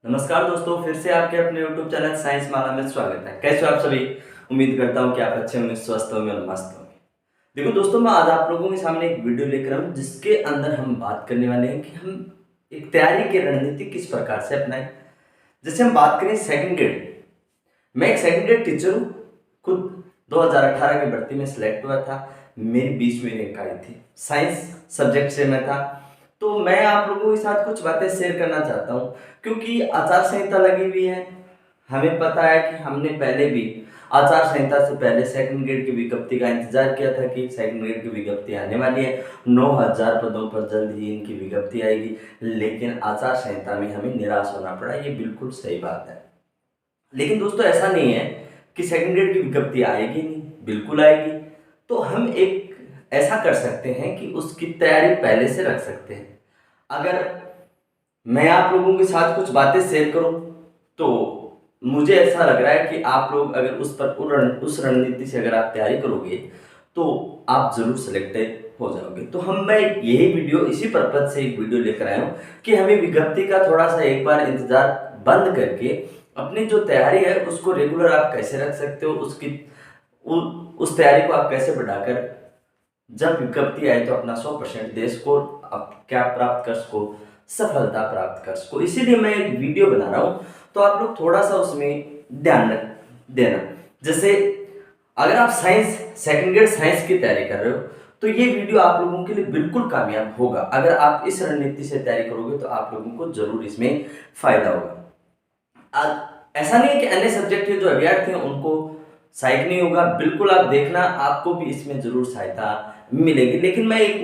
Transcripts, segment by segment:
नमस्कार दोस्तों, फिर से आपके अपने YouTube चैनल साइंस माला में स्वागत है। कैसे हो आप सभी? उम्मीद करता हूँ कि आप अच्छे होंगे, स्वस्थ होंगे और मस्त होंगे। देखो दोस्तों, मैं आज आप लोगों के सामने एक वीडियो लेकर आऊँ जिसके अंदर हम बात करने वाले हैं कि हम एक तैयारी की रणनीति किस प्रकार से अपनाएं। जैसे हम बात करें सेकंड ग्रेड, मैं एक सेकंड ग्रेड टीचर हूँ। खुद 2018 की भर्ती में सिलेक्ट हुआ था। मेरी 20वीं रैंक आई थी, साइंस सब्जेक्ट से मैं था। तो मैं आप लोगों के साथ कुछ बातें शेयर करना चाहता हूँ, क्योंकि आचार संहिता लगी हुई है। हमें पता है कि हमने पहले भी आचार संहिता से पहले सेकंड ग्रेड की विज्ञप्ति का इंतजार किया था कि सेकंड ग्रेड की विज्ञप्ति आने वाली है। 9000 पदों पर जल्द ही इनकी विज्ञप्ति आएगी, लेकिन आचार संहिता में हमें निराश होना पड़ा। ये बिल्कुल सही बात है। लेकिन दोस्तों, ऐसा नहीं है कि सेकंड ग्रेड की विज्ञप्ति आएगी नहीं, बिल्कुल आएगी। तो हम एक ऐसा कर सकते हैं कि उसकी तैयारी पहले से रख सकते हैं। अगर मैं आप लोगों के साथ कुछ बातें शेयर करूं तो मुझे ऐसा लग रहा है कि आप लोग अगर उस रणनीति से अगर आप तैयारी करोगे तो आप जरूर सिलेक्टेड हो जाओगे। तो मैं यही वीडियो इसी पर्पज से एक वीडियो लेकर आया हूँ कि हमें विज्ञप्ति का थोड़ा सा एक बार इंतजार बंद करके अपनी जो तैयारी है उसको रेगुलर आप कैसे रख सकते हो, उस तैयारी को आप कैसे बढ़ाकर जब विज्ञप्ति आए तो अपना 100% दे सको, आप क्या प्राप्त कर सको, सफलता प्राप्त कर सको। इसीलिए मैं एक वीडियो बना रहा हूँ, तो आप लोग थोड़ा सा उसमें ध्यान देना। जैसे अगर आप सेकंड ग्रेड साइंस की तैयारी कर रहे हो तो ये वीडियो आप लोगों के लिए बिल्कुल कामयाब होगा। अगर आप इस रणनीति से तैयारी करोगे तो आप लोगों को जरूर इसमें फायदा होगा। ऐसा नहीं है कि अन्य सब्जेक्ट के जो अभ्यर्थी हैं उनको सहायक नहीं होगा, बिल्कुल आप देखना, आपको भी इसमें जरूर सहायता मिलेगी। लेकिन मैं एक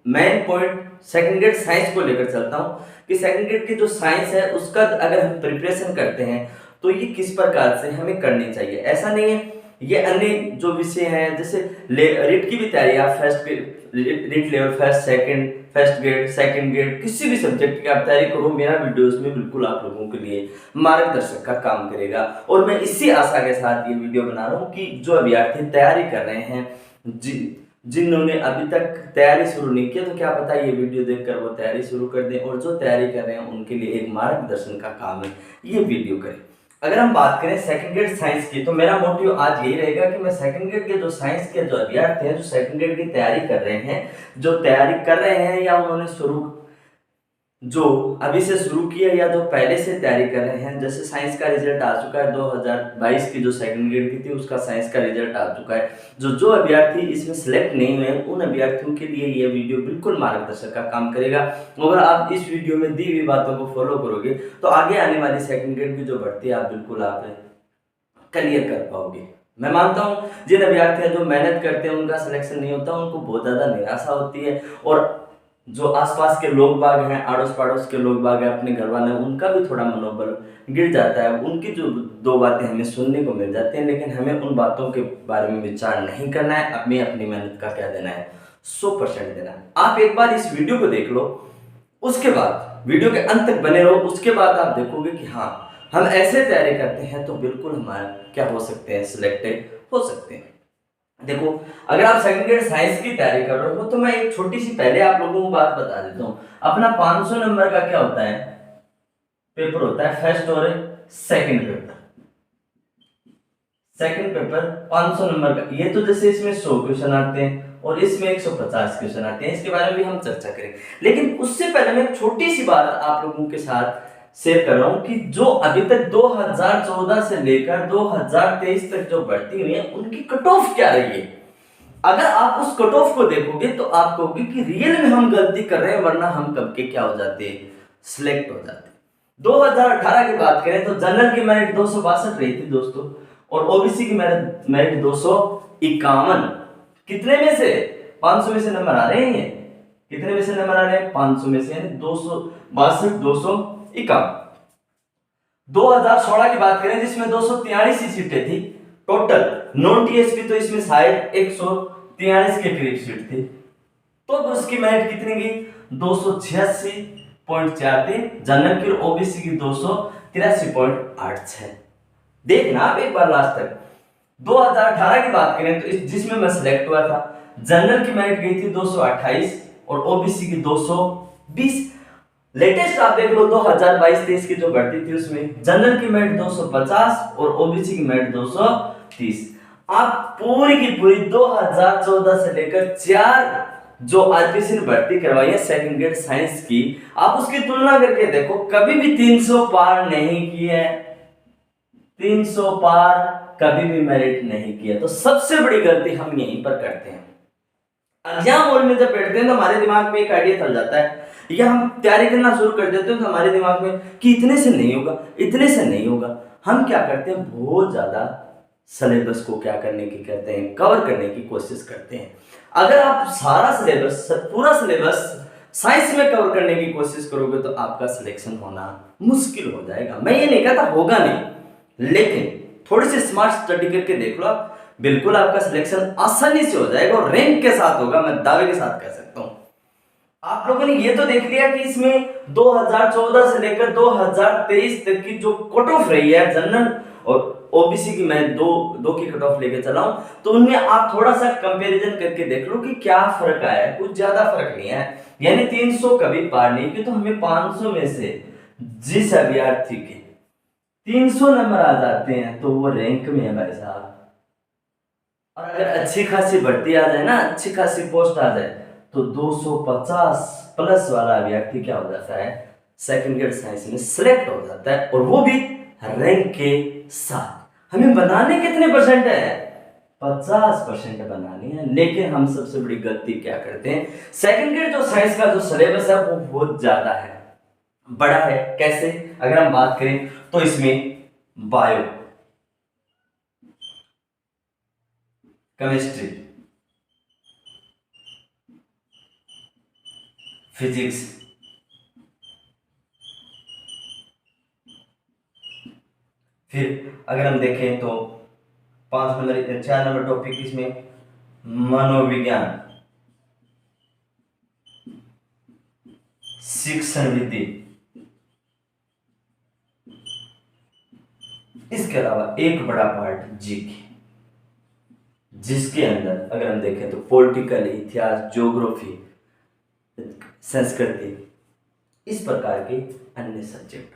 main point second grade science को लेकर चलता हूं कि सेकंड ग्रेड की जो साइंस है उसका अगर हम प्रिपरेशन करते हैं तो ये किस प्रकार से हमें करनी चाहिए। ऐसा नहीं है, ये अन्य जो विषय हैं जैसे रिट की भी तैयारी, आप writ level first grade second grade किसी भी सब्जेक्ट की आप तैयारी करो, मेरा वीडियो इसमें बिल्कुल आप लोगों के लिए मार्गदर्शक का काम करेगा। और मैं इसी आशा के साथ ये वीडियो बना रहा हूँ कि जो अभ्यर्थी तैयारी कर रहे हैं, जिन्होंने अभी तक तैयारी शुरू नहीं किया, तो क्या पता ये वीडियो देखकर वो तैयारी शुरू कर दें, और जो तैयारी कर रहे हैं उनके लिए एक मार्गदर्शन का काम है ये वीडियो करें। अगर हम बात करें सेकंड ग्रेड साइंस की, तो मेरा मोटिव आज यही रहेगा कि मैं सेकंड ग्रेड के जो साइंस के जो अभ्यर्थी हैं, जो सेकंड ग्रेड की तैयारी कर रहे हैं, जो तैयारी कर रहे हैं या उन्होंने जो अभी से शुरू किया या जो पहले से तैयारी कर रहे हैं, जैसे साइंस का रिजल्ट आ चुका है 2022 की जो सेकंड ग्रेड की थी उसका साइंस का रिजल्ट आ चुका है। जो अभ्यर्थी इसमें सिलेक्ट नहीं हुए उन अभ्यर्थियों के लिए ये वीडियो बिल्कुल मार्गदर्शक का काम करेगा। अगर आप इस वीडियो में दी हुई बातों को फॉलो करोगे तो आगे आने वाली सेकंड ग्रेड की जो भर्ती है आप बिल्कुल आप क्लियर कर पाओगे। मैं मानता हूँ जिन अभ्यर्थी जो मेहनत करते हैं उनका सिलेक्शन नहीं होता, उनको बहुत ज्यादा निराशा होती है, और जो आसपास के लोग बाग हैं, आड़ोस पड़ोस के लोग बाग हैं, अपने घर वाले हैं, उनका भी थोड़ा मनोबल गिर जाता है। उनकी जो दो बातें हमें सुनने को मिल जाती हैं, लेकिन हमें उन बातों के बारे में विचार नहीं करना है। हमें अपनी मेहनत का क्या देना है, 100% देना है। आप एक बार इस वीडियो को देख लो, उसके बाद वीडियो के अंत तक बने रहो, उसके बाद आप देखोगे कि हाँ, हम ऐसे तैयारी करते हैं तो बिल्कुल हमारे क्या हो सकते हैं, सिलेक्टेड हो सकते हैं। देखो, अगर आप सेकंड ग्रेड साइंस की तैयारी कर रहे हो तो मैं एक छोटी सी पहले आप लोगों को बात बता देता हूँ। अपना 500 नंबर का क्या होता है, पेपर होता है फर्स्ट और second paper. Second paper 500 number का, ये तो जैसे इसमें 100 क्वेश्चन आते हैं और इसमें 150 क्वेश्चन आते हैं, इसके बारे में भी हम चर्चा करेंगे। लेकिन उससे पहले मैं छोटी सी बात आप लोगों के साथ शेयर कर रहा हूं कि जो अभी तक 2014 से लेकर 2023 तक जो भर्ती हुई है उनकी कट ऑफ क्या रही है। अगर आप उस कट ऑफ को देखोगे तो आप कहोगे कि रियल में हम गलती कर रहे हैं, वरना हम कब के क्या हो जाते, सिलेक्ट हो जाते। 2018 की बात करें तो जनरल की मेरिट 262 रही थी दोस्तों, और ओबीसी की मेरिट 251। कितने में से, 500 में से नंबर आ रहे हैं, कितने में से नंबर आ रहे हैं, 500 में से, यानी 262 251। 2016 की बात करें जिसमें 243 सीटें थी टोटल, नॉन टीएसपी तो इसमें शायद 143 के करीब सीट थी, तो उसकी मेरिट कितनी गई, 286.43, जनरल की और ओबीसी की 283.86। देखना आप एक बार लास्ट तक। 2018 की बात करें तो जिसमें मैं सिलेक्ट हुआ था, जनरल की मेरिट गई थी 228 और ओबीसी की 220। लेटेस्ट आप देख लो 2022-23 की जो भर्ती थी उसमें जनरल की मेरिट 250 और ओबीसी की मेरिट 230। आप पूरी की पूरी 2014 से लेकर 4 जो आरपीसी ने भर्ती करवाई है सेकंड ग्रेड साइंस की, आप उसकी तुलना करके देखो, कभी भी 300 पार नहीं की है, 300 पार कभी भी मेरिट नहीं किया। तो सबसे बड़ी गलती हम यहीं पर करते हैं। एग्जाम हॉल में जब बैठते हैं तो हमारे दिमाग में एक आइडिया चल जाता है, या हम तैयारी करना शुरू कर देते हैं तो हमारे दिमाग में कि इतने से नहीं होगा, इतने से नहीं होगा। हम क्या करते हैं, बहुत ज्यादा सिलेबस को क्या करने की करते हैं, कवर करने की कोशिश करते हैं। अगर आप सारा सिलेबस, पूरा सिलेबस साइंस में कवर करने की कोशिश करोगे तो आपका सिलेक्शन होना मुश्किल हो जाएगा। मैं ये नहीं कहता होगा नहीं, लेकिन थोड़ी सी स्मार्ट स्टडी करके देख लो आप, बिल्कुल आपका सिलेक्शन आसानी से हो जाएगा और रैंक के साथ होगा, मैं दावे के साथ कह सकता हूं। आप लोगों ने ये तो देख लिया कि इसमें 2014 से लेकर 2023 तक की जो कट ऑफ रही है जनरल और ओबीसी की, मैं दो की कट ऑफ लेके चला हूं, तो उनमें आप थोड़ा सा कंपैरिजन करके देख लो कि क्या फर्क आया है। कुछ ज्यादा फर्क नहीं है, यानी 300 कभी पार नहीं की, तो हमें 500 में से जिस अभ्यर्थी के 300 नंबर आ जाते हैं तो वो रैंक में है भाई साहब। और अगर अच्छी खासी भर्ती आ जाए ना, अच्छी खासी पोस्ट आ जाए, तो 250 प्लस वाला अभ्यर्थी क्या हो जाता है, सेकंड ग्रेड साइंस में सिलेक्ट हो जाता है, और वो भी रैंक के साथ। हमें बनाने कितने परसेंट है, 50% बनानी है। लेकिन हम सबसे बड़ी गलती क्या करते हैं, सेकंड ग्रेड जो साइंस का जो सिलेबस है वो बहुत ज्यादा है, बड़ा है। कैसे, अगर हम बात करें तो इसमें बायो, केमिस्ट्री, फिजिक्स, फिर अगर हम देखें तो 4 नंबर टॉपिक इसमें मनोविज्ञान, शिक्षण विधि, इसके अलावा एक बड़ा पार्ट जीके, जिसके अंदर अगर हम देखें तो पॉलिटिकल, इतिहास, ज्योग्राफी, संस्कृति, इस प्रकार के अन्य सब्जेक्ट।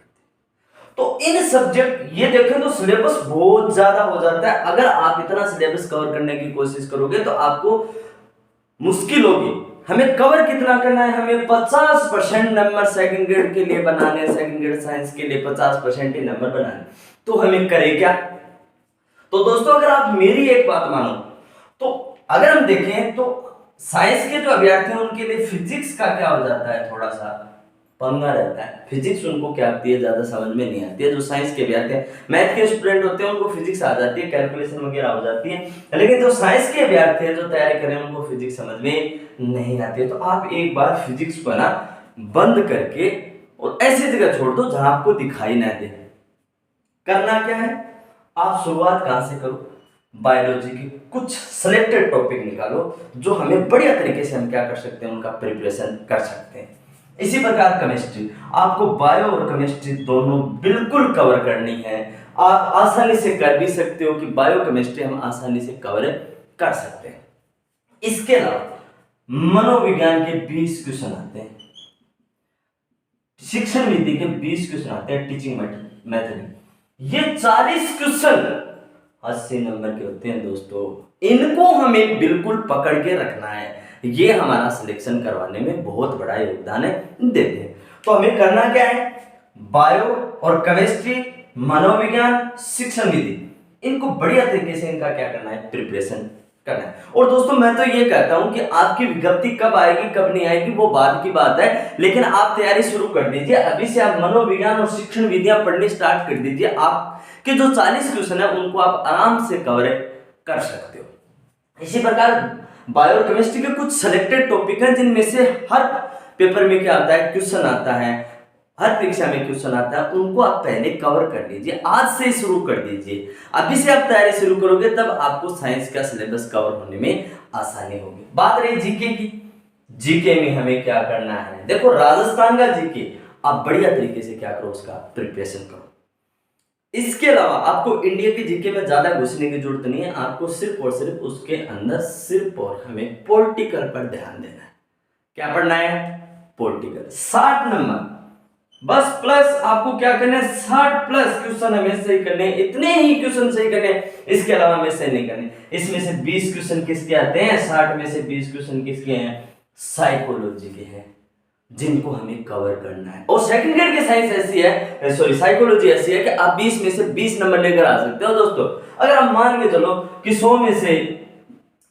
तो इन सब्जेक्ट ये देखें तो सिलेबस बहुत ज्यादा हो जाता है। अगर आप इतना सिलेबस कवर करने की कोशिश करोगे तो आपको मुश्किल होगी। हमें कवर कितना करना है, हमें 50% नंबर सेकंड ग्रेड के लिए बनाने, सेकंड ग्रेड साइंस के लिए 50% ही नंबर बनाने। तो हमें करें क्या? तो दोस्तों अगर आप मेरी एक बात मानो तो अगर हम देखें तो साइंस के जो अभ्यर्थी हैं उनके लिए फिजिक्स का क्या हो जाता है, थोड़ा सा पंगा रहता है। फिजिक्स उनको क्या आती है, ज्यादा समझ में नहीं आती है। जो साइंस के अभ्यर्थी हैं, मैथ के स्टूडेंट होते हैं, उनको फिजिक्स आ जाती है, कैलकुलेशन वगैरह हो जाती है। लेकिन जो साइंस के अभ्यर्थी हैं, जो तैयारी कर रहे हैं, उनको फिजिक्स समझ में नहीं आती है। तो आप एक बार फिजिक्स को ना बंद करके और ऐसी जगह छोड़ दो जहां आपको दिखाई ना दे। करना क्या है, आप शुरुआत कहां से करो, बायोलॉजी के कुछ सिलेक्टेड टॉपिक निकालो जो हमें बढ़िया तरीके से हम क्या कर सकते हैं, उनका प्रिपरेशन कर सकते हैं। इसी प्रकार केमिस्ट्री, आपको बायो और केमिस्ट्री दोनों बिल्कुल कवर करनी है। आप आसानी से कर भी सकते हो कि बायो केमिस्ट्री हम आसानी से कवर कर सकते हैं। इसके अलावा मनोविज्ञान के 20 क्वेश्चन आते हैं, शिक्षण विधि के 20 क्वेश्चन आते हैं, टीचिंग मेथड, ये 40 क्वेश्चन 80 नंबर के होते हैं दोस्तों। इनको हमें बिल्कुल पकड़ के रखना है, ये हमारा सिलेक्शन करवाने में बहुत बड़ा योगदान है देते हैं। तो हमें करना क्या है, बायो और केमिस्ट्री, मनोविज्ञान, शिक्षण विधि, इनको बढ़िया तरीके से इनका क्या करना है, प्रिपरेशन करना है। और दोस्तों मैं तो ये कहता हूं कि आपकी विज्ञप्ति कब आएगी कब नहीं आएगी वो बाद की बात है, लेकिन आप तैयारी शुरू कर दीजिए। अभी से आप मनोविज्ञान और शिक्षण विधियां पढ़नी स्टार्ट कर दीजिए। आपके जो 40 क्वेश्चन है उनको आप आराम से कवर कर सकते हो। इसी प्रकार बायो केमिस्ट्री के कुछ सिलेक्टेड टॉपिक हैं जिनमें से हर पेपर में क्या आता है, क्वेश्चन आता है, हर परीक्षा में क्वेश्चन आता है, उनको आप पहले कवर कर लीजिए। आज से शुरू कर दीजिए, अभी से आप तैयारी शुरू करोगे तब आपको साइंस का सिलेबस कवर होने में आसानी होगी। बात रही जीके की, जीके में हमें क्या करना है, देखो राजस्थान का जीके आप बढ़िया तरीके से क्या करो, उसका प्रिपरेशन करो। इसके अलावा आपको इंडिया की जीके में ज्यादा घुसने की जरूरत नहीं है, आपको सिर्फ और सिर्फ उसके अंदर सिर्फ और हमें पॉलिटिकल पर ध्यान देना है। क्या पढ़ना है, पॉलिटिकल। 60 नंबर बस प्लस आपको क्या करना है, 60 प्लस क्वेश्चन हमें सही करने हैं, इतने ही क्वेश्चन सही करने हैं, इसके अलावा हमें सही नहीं करने। इसमें से 20 क्वेश्चन किसके आते हैं, 60 में से 20 क्वेश्चन किसके हैं, साइकोलॉजी के हैं, जिनको हमें कवर करना है। और सेकंड ग्रेड की साइंस ऐसी है, सॉरी साइकोलॉजी ऐसी है कि आप 20 में से 20 नंबर लेकर आ सकते हो दोस्तों। अगर आप मान के चलो कि 100 में से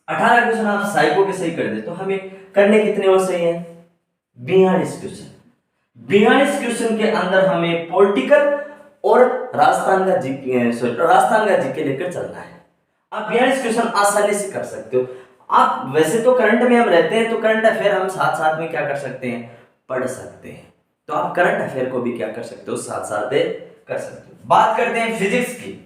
18 क्वेश्चन आप साइको के सही कर दे, तो हमें करने कितने और सही हैं, 42 क्वेश्चन। 42 क्वेश्चन के अंदर हमें पॉलिटिकल और राजस्थान का जीके लेकर चलना है। आप 42 क्वेश्चन आसानी से कर सकते हो। आप वैसे तो करंट में हम रहते हैं, तो करंट अफेयर हम साथ साथ में क्या कर सकते हैं, पढ़ सकते हैं। तो आप करंट अफेयर को भी क्या कर सकते हो, साथ साथ कर सकते हो। बात करते हैं फिजिक्स की।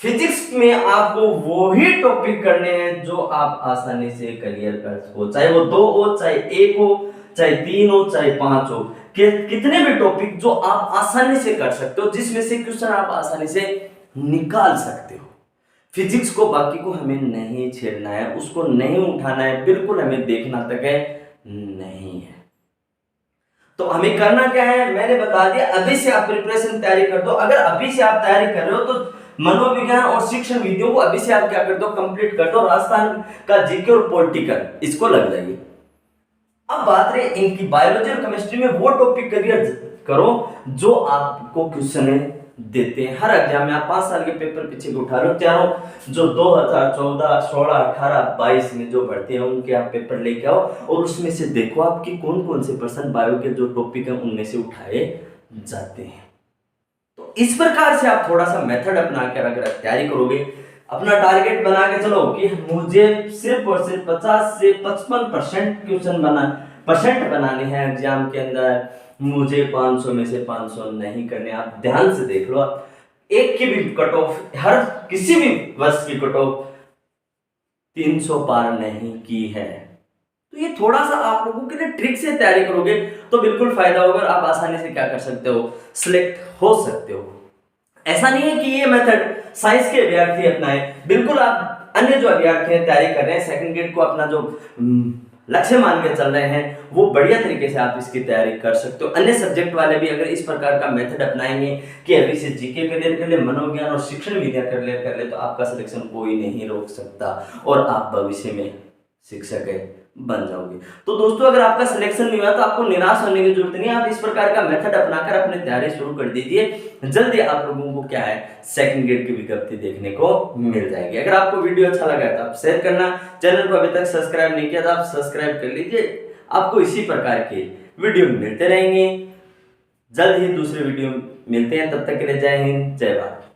फिजिक्स में आपको वो ही टॉपिक करने हैं जो आप आसानी से क्लियर कर सको, चाहे वो 2 हो, चाहे 1 हो, चाहे 3 हो, चाहे 5 हो, कितने भी टॉपिक जो आप आसानी से कर सकते हो, जिसमें से क्वेश्चन आप आसानी से निकाल सकते हो। फिजिक्स को बाकी को हमें नहीं छेड़ना है, उसको नहीं उठाना है, बिल्कुल हमें देखना तक है नहीं है। तो हमें करना क्या है, मैंने बता दिया, अभी से आप प्रिपरेशन तैयारी कर दो। अगर अभी से आप तैयारी कर रहे हो तो मनोविज्ञान और शिक्षण विधियों को अभी से आप क्या कर दो, कंप्लीट कर दो। राजस्थान का जीके और पॉलिटिकल इसको लग जाइए। अब बात रही इनकी बायोलॉजी और केमिस्ट्री में, वो टॉपिक क्लियर करो जो आपको क्वेश्चन देते हैं हर एग्जाम में। आप 5 साल के पेपर पीछे उठा लो, चारों जो 2014, 16, 18, 22 में जो भर्ती है उनके आप पेपर लेके आओ और उसमें से देखो आपकी कौन कौन से पर्सन बायो के जो टॉपिक है उनमें से उठाए जाते हैं। तो इस प्रकार से आप थोड़ा सा मेथड अपना कर अगर तैयारी करोगे, अपना टारगेट बना के चलो कि मुझे सिर्फ और सिर्फ 50 से 55% क्वेश्चन बनाने हैं एग्जाम के अंदर, मुझे 500 में से 500 नहीं करने। आप ध्यान से देख लो, एक की भी कट ऑफ, हर किसी भी वर्ष की कट ऑफ 300 पार नहीं की है। तो ये थोड़ा सा आप लोगों के लिए ट्रिक से तैयारी करोगे तो बिल्कुल फायदा होगा, आप आसानी से क्या कर सकते हो, सिलेक्ट हो सकते हो। ऐसा नहीं है कि ये मेथड साइंस के अभ्यर्थी अपनाए, बिल्कुल आप अन्य जो अभ्यर्थी हैं तैयारी कर रहे हैं, सेकंड ग्रेड को अपना जो लक्ष्य मान के चल रहे हैं, वो बढ़िया तरीके से आप इसकी तैयारी कर सकते हो। अन्य सब्जेक्ट वाले भी अगर इस प्रकार का मेथड अपनाएंगे कि अभी से जीके क्लियर कर ले, मनोविज्ञान और शिक्षण विद्या क्लियर कर ले, तो आपका सिलेक्शन कोई नहीं रोक सकता और आप भविष्य में शिक्षक बन जाओगे। तो दोस्तों अगर आपका सिलेक्शन नहीं हुआ तो आपको निराश होने की जरूरत नहीं है, आप इस प्रकार का मेथड अपनाकर अपनी तैयारी शुरू कर दीजिए। जल्दी आप लोगों को क्या है, सेकंड ग्रेड की विज्ञप्ति देखने को मिल जाएगी। अगर आपको वीडियो अच्छा लगा तो आप शेयर करना, चैनल को अभी तक सब्सक्राइब नहीं किया तो आप सब्सक्राइब कर लीजिए। आपको इसी प्रकार के वीडियो मिलते रहेंगे, जल्द ही दूसरे वीडियो मिलते हैं, तब तक के लिए जय हिंद, जय भारत।